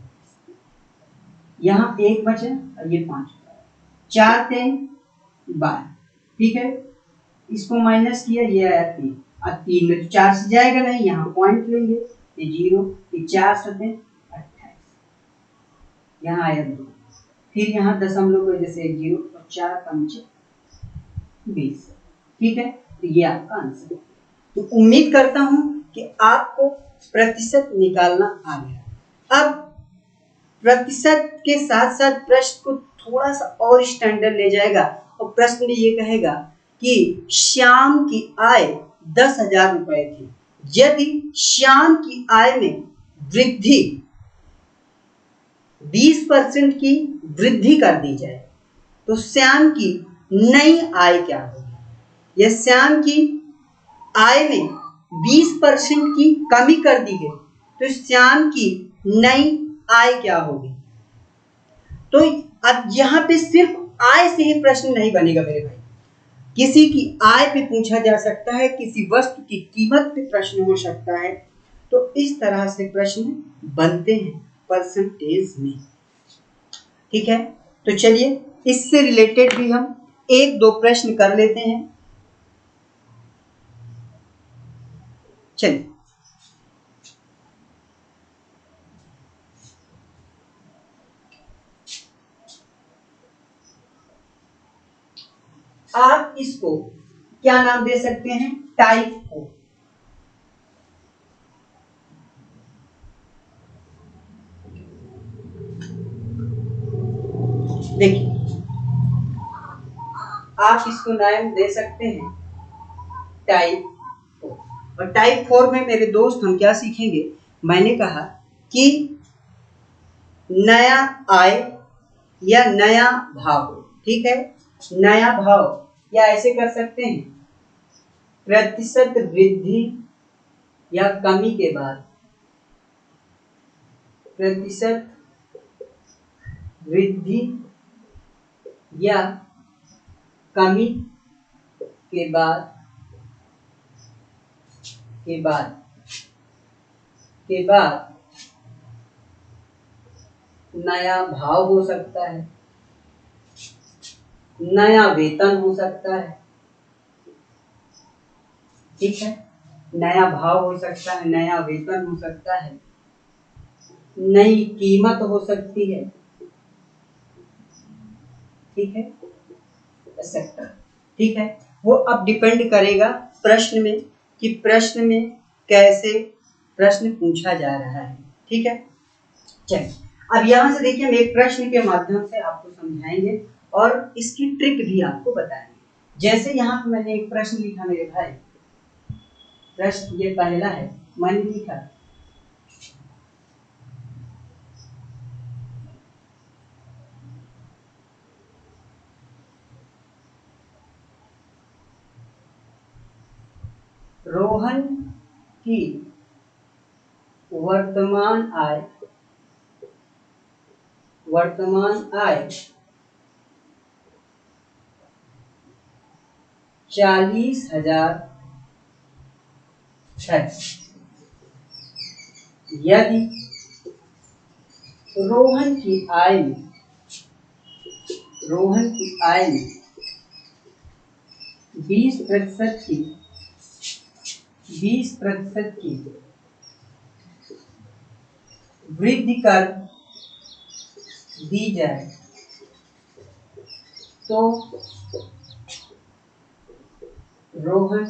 यहाँ 1 बचा और ये 5, 4 × 3 = 12। ठीक है, इसको माइनस किया, ये आया 3। अब 3 में तो 4 से जाएगा नहीं, यहाँ पॉइंट लेंगे, ये 0, ये 4 सते 28, यहाँ आया 2, फिर यहाँ दशमलव की वजह से 0 और 4 पंचे 20। ठीक है, तो ये आपका आंसर है। तो उम्मीद करता हूं कि आपको प्रतिशत निकालना आ गया। अब प्रतिशत के साथ साथ प्रश्न को थोड़ा सा और स्टैंडर्ड ले जाएगा और प्रश्न में ये कहेगा कि श्याम की आय 10,000 रुपए थी, यदि श्याम की आय में वृद्धि 20% की वृद्धि कर दी जाए तो श्याम की नई आय क्या होगी। या श्याम की आय में 20% की कमी कर दी गई तो श्याम की नई आय क्या होगी। तो अब यहाँ पे सिर्फ आय से ही प्रश्न नहीं बनेगा मेरे भाई, किसी की आय पे पूछा जा सकता है, किसी वस्तु की कीमत पे प्रश्न हो सकता है। तो इस तरह से प्रश्न बनते हैं परसेंटेज में। ठीक है, तो चलिए इससे रिलेटेड भी हम 1-2 प्रश्न कर लेते हैं। चलिए, आप इसको क्या नाम दे सकते हैं, टाइप 4। देखिए, आप इसको नाम दे सकते हैं टाइप 4। और टाइप 4 में मेरे दोस्त हम क्या सीखेंगे, मैंने कहा कि नया आय या नया भाव। ठीक है, नया भाव या ऐसे कर सकते हैं प्रतिशत वृद्धि या कमी के बाद, प्रतिशत वृद्धि या कमी के बाद नया भाव हो सकता है, नया वेतन हो सकता है। ठीक है, नया भाव हो सकता है, नया वेतन हो सकता है, नई कीमत हो सकती है। ठीक है, एक्सेट्रा। ठीक है, वो अब डिपेंड करेगा प्रश्न में कि प्रश्न में कैसे प्रश्न पूछा जा रहा है। ठीक है, चलिए अब यहां से देखिए, हम एक प्रश्न के माध्यम से आपको समझाएंगे और इसकी ट्रिक भी आपको बताएंगे। जैसे यहाँ पे मैंने एक प्रश्न लिखा मेरे भाई, प्रश्न ये पहला है, मैंने लिखा रोहन की वर्तमान आय 40,000 है, यदि रोहन की आय में 20% की वृद्धि कर दी जाए तो रोहन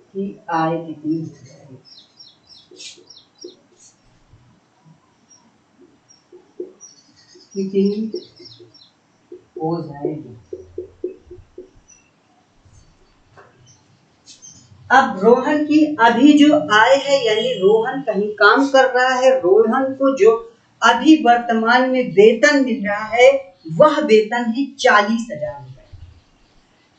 की आय कितनी हो जाएगी। अब रोहन की अभी जो आय है, यानी रोहन कहीं काम कर रहा है, रोहन को जो अभी वर्तमान में वेतन मिल रहा है वह वेतन है 40,000 रुपए।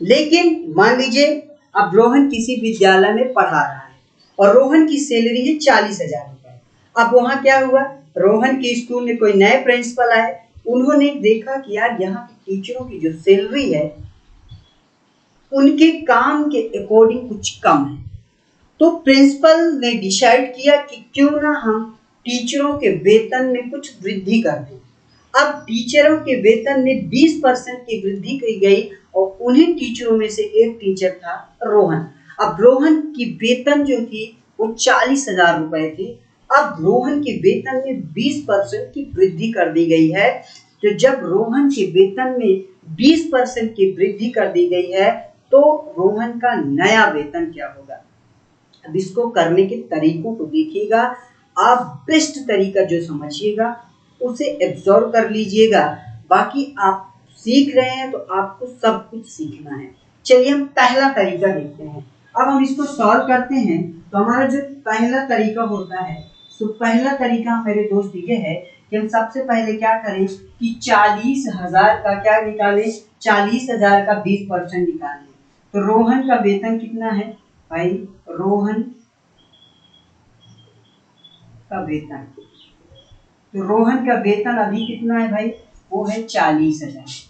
लेकिन मान लीजिए अब रोहन किसी विद्यालय में पढ़ा रहा है और रोहन की सैलरी है 40,000 रुपए। अब वहां क्या हुआ, रोहन के स्कूल में कोई नए प्रिंसिपल आए, उन्होंने देखा कि यार यहाँ के टीचरों की जो सैलरी है उनके काम के अकॉर्डिंग कुछ कम है। तो प्रिंसिपल ने डिसाइड किया कि क्यों ना हम टीचरों के वेतन में कुछ वृद्धि कर दें। अब टीचरों के वेतन में 20% की वृद्धि की गई और उन्हीं टीचरों में से एक टीचर था रोहन। अब रोहन की वेतन जो थी वो 40,000 रुपए थी। अब रोहन के वेतन में 20% की वृद्धि कर दी गई है। तो जब रोहन के वेतन में 20% की वृद्धि कर दी गई है तो रोहन का नया वेतन क्या होगा। अब इसको करने के तरीकों को देखिएगा, आप बेस्ट तरीका जो समझिएगा उसे एब्जॉर्व कर लीजिएगा। बाकी आप सीख रहे हैं तो आपको सब कुछ सीखना है। चलिए हम पहला तरीका देखते हैं। अब हम इसको सॉल्व करते हैं तो हमारा जो पहला तरीका होता है, तो पहला तरीका मेरे दोस्त ये है कि हम सबसे पहले क्या करें कि 40,000 का क्या निकालें, 40,000 का 20% निकालें। तो रोहन का वेतन कितना है भाई, रोहन का वेतन, तो रोहन का वेतन अभी कितना है भाई, वो है 40,000।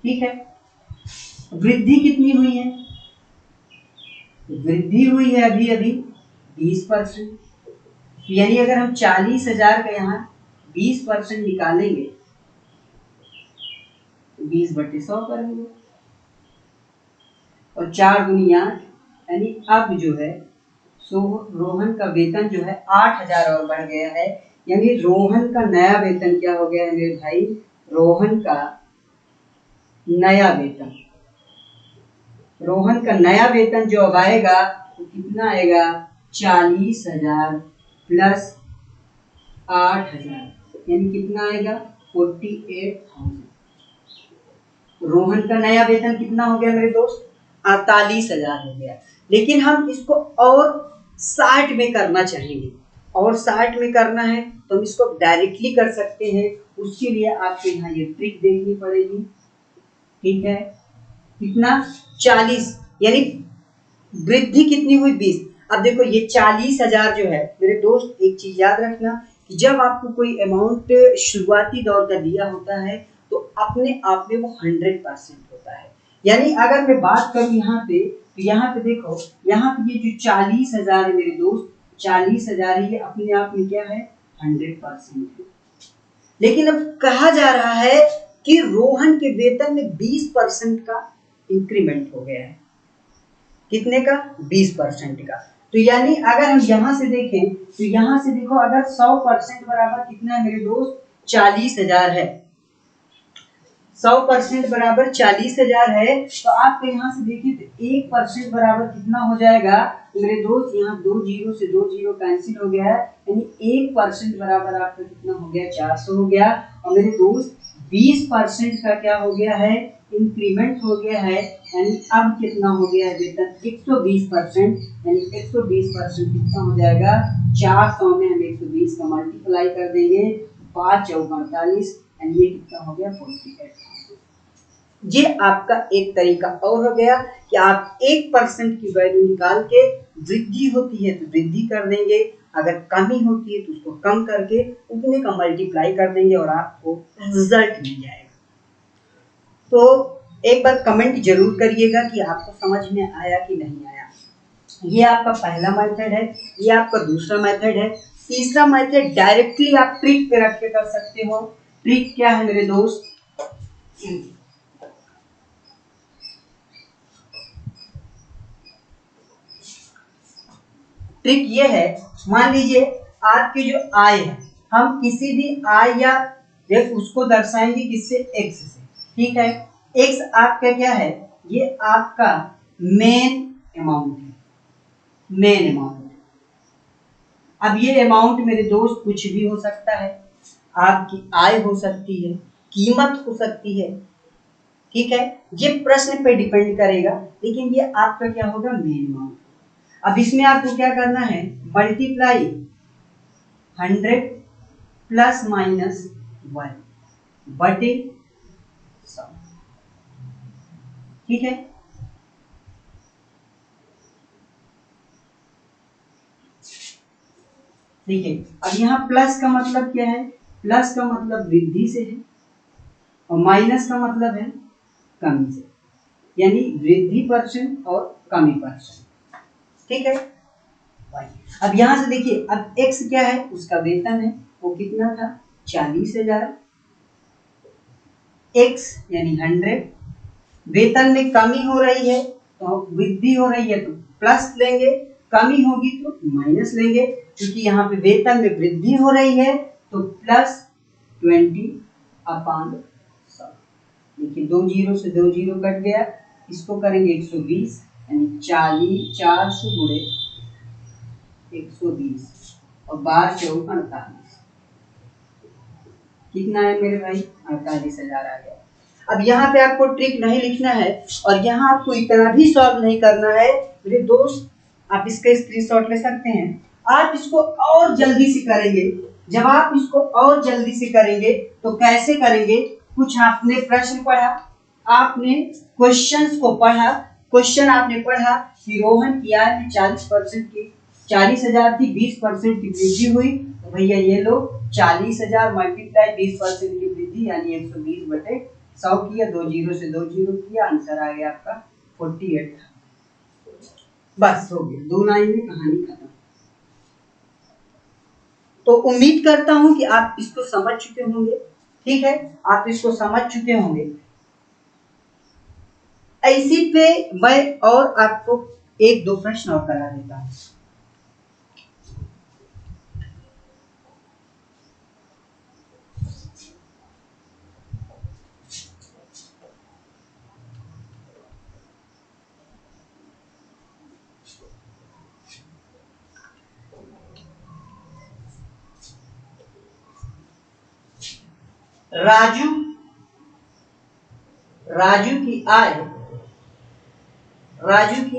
ठीक है, वृद्धि कितनी हुई है, वृद्धि हुई है अभी अभी 20%। यानी अगर हम 40,000 का यहाँ 20% निकालेंगे तो 20/100 करेंगे और 4 दूनी 8, यानी अब जो है सो रोहन का वेतन जो है 8,000 और बढ़ गया है। यानी रोहन का नया वेतन क्या हो गया है मेरे भाई, रोहन का नया वेतन, रोहन का नया वेतन जो अब आएगा तो कितना आएगा, 40,000 प्लस 8,000, यानी कितना आएगा 48,000। रोहन का नया वेतन कितना हो गया मेरे दोस्त, 48,000 हो गया। लेकिन हम इसको और 60 में करना चाहेंगे, और 60 में करना है तो हम इसको डायरेक्टली कर सकते हैं। उसके लिए आपको यहाँ ये ट्रिक देखनी पड़ेगी। ठीक है, कितना 40, यानी वृद्धि कितनी हुई 20। अब देखो ये 40,000 जो है मेरे दोस्त, एक चीज याद रखना कि जब आपको कोई अमाउंट शुरुआती दौर का दिया होता है तो अपने आप में वो 100% होता है। यानी अगर मैं बात करूं यहाँ पे, तो यहाँ पे देखो, यहाँ पे ये जो 40,000 है मेरे दोस्त, 40,000 ये अपने आप में क्या है, 100% है। लेकिन अब कहा जा रहा है कि रोहन के वेतन में 20% का इंक्रीमेंट हो गया है। कितने का, 20% का। तो यानी अगर हम यहां से देखें तो यहां से देखो, अगर 100% बराबर कितना है मेरे दोस्त, 40,000 है। 100% बराबर 40,000 है, तो आप यहाँ से देखिए तो 1% बराबर कितना हो जाएगा मेरे दोस्त, यहाँ 2 जीरो से 2 जीरो कैंसिल हो गया है, यानी 1% बराबर आपका कितना हो गया, 400 हो गया। और मेरे दोस्त 20% का क्या हो गया है, इंक्रीमेंट हो गया है। यानी अब कितना हो गया है वेतन, 120%, यानी 120% कितना हो जाएगा, 400 में हम 120 का मल्टीप्लाई कर देंगे, 5 चौक 48, यानी ये कितना हो गया, 48। ये आपका एक तरीका और हो गया कि आप 1% की वैल्यू निकाल के, वृद्धि होती है तो वृद्धि कर देंगे, अगर कमी होती है तो उसको कम करके उतने का मल्टीप्लाई कर देंगे और आपको रिजल्ट मिल जाएगा। तो एक बार कमेंट जरूर करिएगा कि आपको समझ में आया कि नहीं आया। ये आपका पहला मेथड है, ये आपका दूसरा मेथड है। तीसरा मेथड डायरेक्टली आप ट्रिक पे रख के कर सकते हो। ट्रिक क्या है मेरे दोस्त, ट्रिक ये है, मान लीजिए आपकी जो आय है, हम किसी भी आय या उसको दर्शाएंगे किससे, एक्स से। ठीक है, एक्स आपका क्या है, ये आपका मेन अमाउंट है, मेन अमाउंट। अब ये अमाउंट मेरे दोस्त कुछ भी हो सकता है, आपकी आय हो सकती है, कीमत हो सकती है। ठीक है, ये प्रश्न पे डिपेंड करेगा, लेकिन ये आपका क्या होगा, मेन अमाउंट। अब इसमें आपको क्या करना है, मल्टीप्लाई 100 प्लस माइनस 1 बटे 100। ठीक है, ठीक है। अब यहाँ प्लस का मतलब क्या है, प्लस का मतलब वृद्धि से है और माइनस का मतलब है कमी से, यानी वृद्धि परसेंट और कमी परसेंट। ठीक है, अब यहां से देखिए, अब एक्स क्या है, उसका वेतन है, वो कितना था, 40,000। एक्स यानी 100 वेतन में कमी हो रही है तो वृद्धि हो रही है तो प्लस लेंगे, कमी होगी तो माइनस लेंगे। क्योंकि यहाँ पे वेतन में वृद्धि हो रही है तो प्लस 20/100। देखिए 2 जीरो से 2 जीरो कट गया, इसको करेंगे 120 यानी 400 गुणे 120 और 12 चौक 48। कितना है मेरे भाई? 48,000 आ गया। अब यहाँ पे आपको ट्रिक नहीं लिखना है और यहाँ आपको इतना भी सॉल्व नहीं करना है मेरे दोस्त, आप इसका स्क्रीनशॉट ले सकते हैं। आप इसको और जल्दी से करेंगे। जब आप इसको और जल्दी से करेंगे तो कैसे करेंगे? कुछ आपने प्रश्न पढ़ा, आपने क्वेश्चंस को पढ़ा, क्वेश्चन आपने पढ़ा कि रोहन की आय में 40% की 40,000 थी, 20% की वृद्धि हुई, तो भैया ये लो 40,000 मल्टीप्लाई 20% की वृद्धि यानी 120/100 किया, 2 जीरो से 2 जीरो किया, आंसर आ गया आपका 48 था। बस हो गया, 2 लाइन में कहानी खत्म। तो उम्मीद करता हूं कि आप इसको समझ चुके होंगे। ठीक है, आप इसको समझ चुके होंगे। ऐसी पे मैं और आपको 1-2 प्रश्न और करा देता हूं। राजू की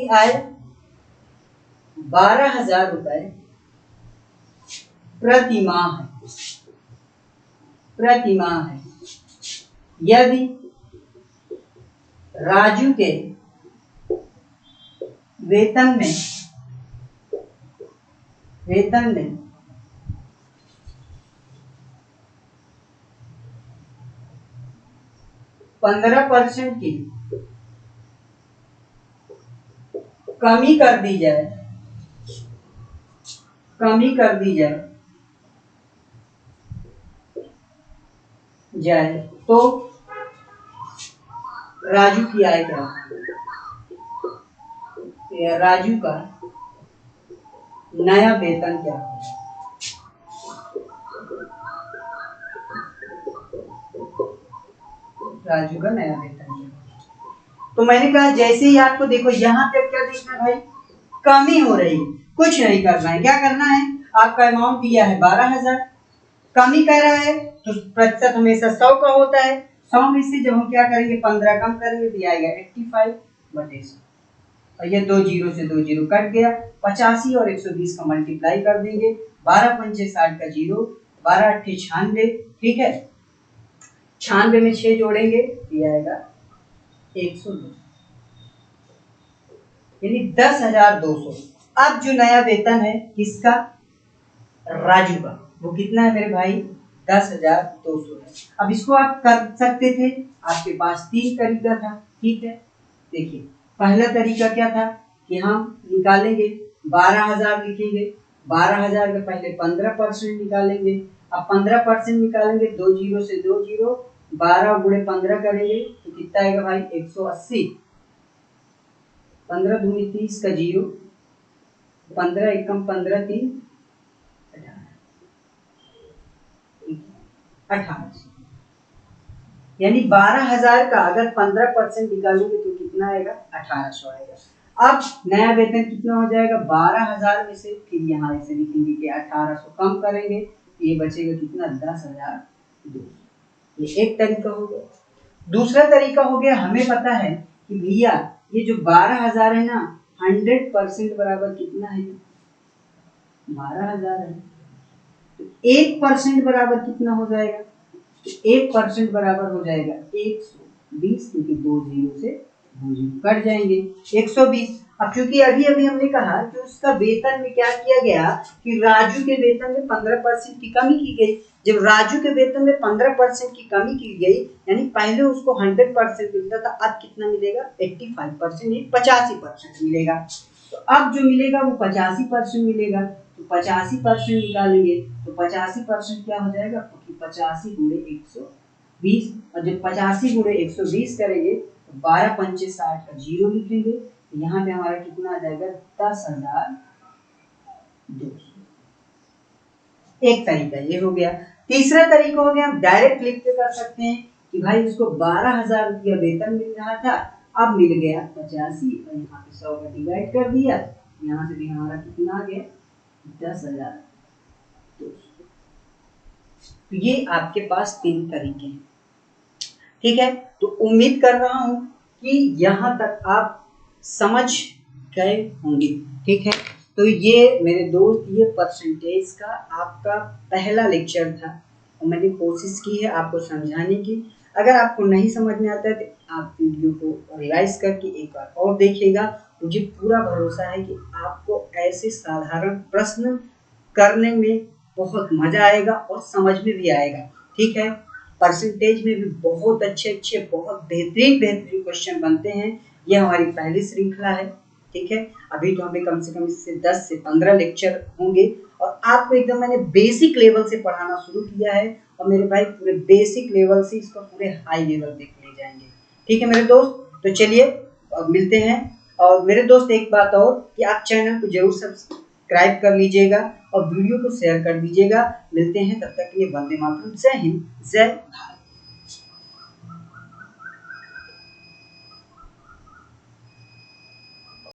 आय 12,000 रुपए प्रति माह है। यदि राजू के वेतन में 15% की कमी कर दी जाए तो राजू की आय क्या है? राजू का नया वेतन क्या है? राजू का नया वेतन क्या है? तो मैंने कहा जैसे ही आपको देखो यहाँ पे क्या देखना भाई, कमी हो रही है, कुछ नहीं करना है। क्या करना है? आपका अमाउंट दिया है 12,000, कमी कर रहा है तो प्रतिशत हमेशा 100 का होता है। 100 में से जब हम क्या करेंगे 15 कम करेंगे तो आएगा 85/100 और ये 2 जीरो से 2 जीरो कट गया। 85 और 120 का मल्टीप्लाई कर देंगे, 12 पंचे 60 का जीरो, 12 अट्ठे 96। ठीक है, 96 में 6 जोड़ेंगे ये आएगा 102 यानी 10,200। अब जो नया वेतन है किसका? राजू का, वो कितना है मेरे भाई? 10,200 है। अब इसको आप कर सकते थे, आपके पास 3 तरीका था। ठीक है, देखिए पहला तरीका क्या था कि हम निकालेंगे 12,000 लिखेंगे, 12,000 के पहले 15% निकालेंगे। अब 15% निकालेंगे, 2 जीरो से 2 जीरो, 12 गुणे 15 करेंगे तो कितना आएगा भाई? 180। 15 दूनी 30 का जीरो, 15 एकम 15 3 18 यानी 12,000 का अगर 15% निकालेंगे तो कितना आएगा? 1,800 आएगा। अब नया वेतन कितना हो जाएगा? 12,000 में से फिर यहाँ ऐसे लिखेंगे कि 1,800 कम करेंगे, ये बचेगा कितना? 10,200। ये एक तरीका हो गया। दूसरा तरीका हो गया, हमें पता है कि भैया ये जो 12,000 है ना, 100% बराबर कितना है? 12,000 है तो 1% बराबर कितना हो जाएगा? 1% बराबर हो जाएगा 120, क्योंकि 2 जीरो से 2 जीरो कट जाएंगे 120। अब क्योंकि अभी अभी हमने कहा कि उसका वेतन में क्या किया गया कि राजू के वेतन में 15% की कमी की गई। जब राजू के वेतन में 15% की कमी की गई यानी पहले उसको 100% मिलता था, अब कितना मिलेगा? 85% 85% मिलेगा। तो अब जो मिलेगा वो 85% मिलेगा। तो 85% निकालेंगे तो 85% क्या हो जाएगा? 85 गुणे 120, और जब 85 गुणे 120 करेंगे तो 12 पंचे 60 का 0 लिखेंगे, यहाँ पे हमारा कितना आ जाएगा 10,200। एक तरीका ये हो गया। तीसरा तरीका हो गया, हम डायरेक्ट लिख के कर सकते हैं कि भाई उसको 12,000 रुपया वेतन मिल रहा था, अब मिल गया 85 और यहाँ पे 100 का डिवाइड कर दिया, यहाँ से भी हमारा कितना आ गया 10,200। तो ये आपके पास 3 तरीके हैं, ठीक है। तो उम्मीद कर रहा हूं कि यहाँ तक आप समझ गए होंगे, ठीक है। तो ये मेरे दोस्त, ये परसेंटेज का आपका पहला लेक्चर था और मैंने कोशिश की है आपको समझाने की। अगर आपको नहीं समझ में आता है तो आप वीडियो को रिवाइज करके एक बार और देखिएगा। मुझे पूरा भरोसा है कि आपको ऐसे साधारण प्रश्न करने में बहुत मजा आएगा और समझ में भी आएगा, ठीक है। परसेंटेज में भी बहुत अच्छे बहुत बेहतरीन क्वेश्चन बनते हैं। ये हमारी पहली श्रृंखला है, ठीक है। अभी तो हमें कम से कम इससे 10 से 15 लेक्चर होंगे और आपको एकदम मैंने बेसिक लेवल से पढ़ाना शुरू किया है और मेरे भाई पूरे बेसिक लेवल से इसको पूरे हाई लेवल तक ले जाएंगे, ठीक है मेरे दोस्त। तो चलिए अब मिलते हैं। और मेरे दोस्त एक बात और कि आप चैनल को जरूर सब्सक्राइब कर लीजिएगा और वीडियो को शेयर कर दीजिएगा। मिलते हैं, तब तक के लिए वंदे मातरम, जय हिंद, जय भारत।